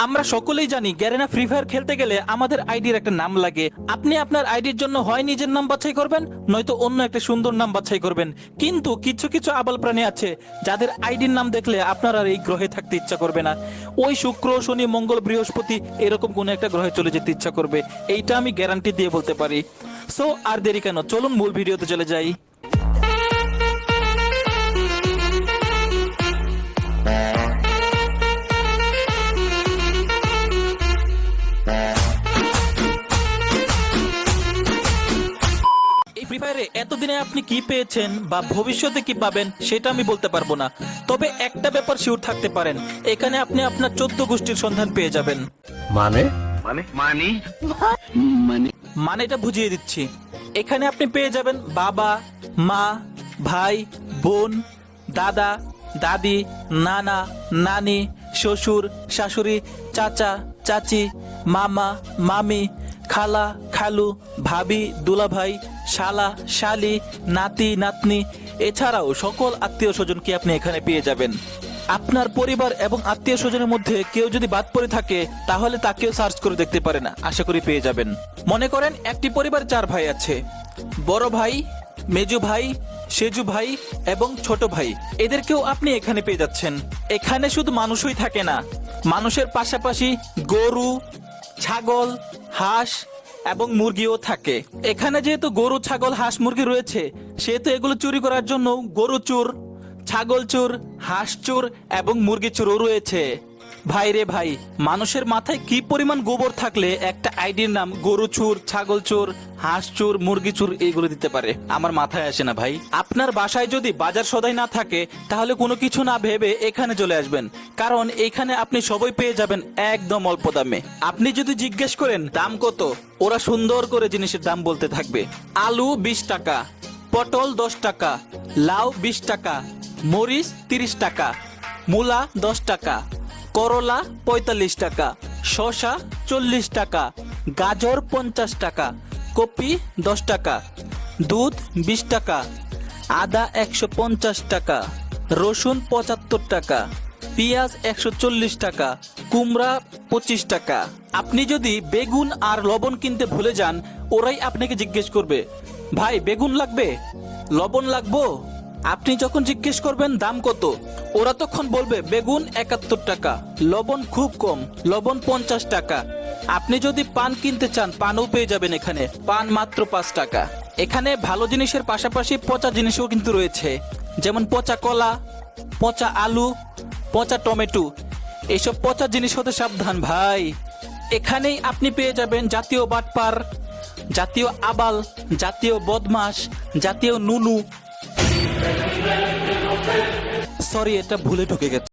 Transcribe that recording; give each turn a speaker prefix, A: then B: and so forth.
A: আমরা সকলেই জানি গ্যারেনা ফ্রি ফায়ার খেলতে গেলে আমাদের আইডির একটা নাম লাগে। আপনি আপনার আইডির জন্য হয় নিজের নাম বাছাই করবেন, নয়তো অন্য একটা সুন্দর নাম বাছাই করবেন। কিন্তু কিছু কিছু আবাল প্রাণী আছে যাদের আইডির নাম দেখলে আপনার আর এই গ্রহে থাকতে ইচ্ছা করবে না। ওই শুক্র, শনি, মঙ্গল, বৃহস্পতি এরকম কোনো একটা গ্রহে চলে যেতে ইচ্ছা করবে। এইটা আমি গ্যারান্টি দিয়ে বলতে পারি। সো আর দেরি কেন, চলুন মূল ভিডিওতে চলে যাই। ফ্রি ফায়ারে এতদিনে আপনি কি পেয়েছেন বা ভবিষ্যতে কি পাবেন সেটা আমি বলতে পারবো না, তবে একটা ব্যাপার শিওর থাকতে পারেন, এখানে আপনি আপনার 14 গোষ্ঠীর সন্ধান পেয়ে যাবেন।
B: মানে
A: মানেটা বুঝিয়ে দিচ্ছি। এখানে আপনি পেয়ে যাবেন বাবা, মা, ভাই, বোন, দাদা, দাদি, নানা, নানি, শ্বশুর, শাশুড়ি, চাচা, চাচি, মামা, মামি, খালা, খালু, ভাবি, দুলাভাই, শালা, শালি, নাতি, নাতনি, এছাড়াও সকল আত্মীয় স্বজনকে আপনি এখানে পেয়ে যাবেন। আপনার পরিবার এবং আত্মীয় স্বজনের মধ্যে কেউ যদি বাদ পড়ে থাকে তাহলে তাকেও সার্চ করে দেখতে পারেন, আশা করি পেয়ে যাবেন। মনে করেন একটি পরিবার 4 ভাই আছে, বড় ভাই, মেজু ভাই, সেজু ভাই এবং ছোট ভাই, এদেরকেও আপনি এখানে পেয়ে যাচ্ছেন। এখানে শুধু মানুষই থাকে না, মানুষের পাশাপাশি গরু, ছাগল, হাঁস এবং মুরগিও থাকে। এখানে যেহেতু গরু, ছাগল, হাঁস, মুরগি রয়েছে, সেহেতু এগুলো চুরি করার জন্য গরু চোর, ছাগল চোর, হাঁস চোর এবং মুরগি চোরও রয়েছে। ভাই রে ভাই, মানুষের মাথায় কি পরিমাণ গোবর থাকলে একটা আইডির নাম গরু চোর, ছাগল চোর, হাঁস চোর, মুরগি চোর এইগুলো দিতে পারে, আমার মাথায় আসে না ভাই। আপনার বাসায় যদি বাজার সদাই না থাকে তাহলে কোনো কিছু না ভেবে এখানে চলে আসবেন, কারণ এখানে আপনি সবই পেয়ে যাবেন একদম অল্প দামে। আপনি যদি জিজ্ঞেস করেন দাম কত, ওরা সুন্দর করে জিনিসের দাম বলতে থাকবে। আলু 20 টাকা, পটল 10 টাকা, লাউ 20 টাকা, মরিচ 30 টাকা, মূলা 10 টাকা, করলা 45 টাকা, শসা 40 টাকা, গাজর 50 টাকা, কপি 10 টাকা, দুধ 20 টাকা, আদা 150 টাকা, রসুন 75 টাকা, পেঁয়াজ 140 টাকা, কুমড়া 25 টাকা। আপনি যদি বেগুন আর লবণ কিনতে ভুলে যান, ওরাই আপনাকে জিজ্ঞেস করবে, ভাই বেগুন লাগবে, লবণ লাগবো? আপনি যখন জিজ্ঞেস করবেন দাম কত, ওরা তখন বলবে বেগুন 71 টাকা, লবণ খুব কম, লবণ 50 টাকা। আপনি যদি পান কিনতে চান, পানও পেয়ে যাবেন এখানে, পান মাত্র 5 টাকা। এখানে ভালো জিনিসের পাশাপাশি পচা জিনিসও কিন্তু রয়েছে, যেমন পচা কলা, পচা আলু, পচা টমেটো। এইসব পচা জিনিস হতে সাবধান ভাই। এখানেই আপনি পেয়ে যাবেন জাতীয় বাটপার, জাতীয় আবাল, জাতীয় বদমাস, জাতীয় নুনু। সরি, এটা ভুলে ঢুকে গেছে।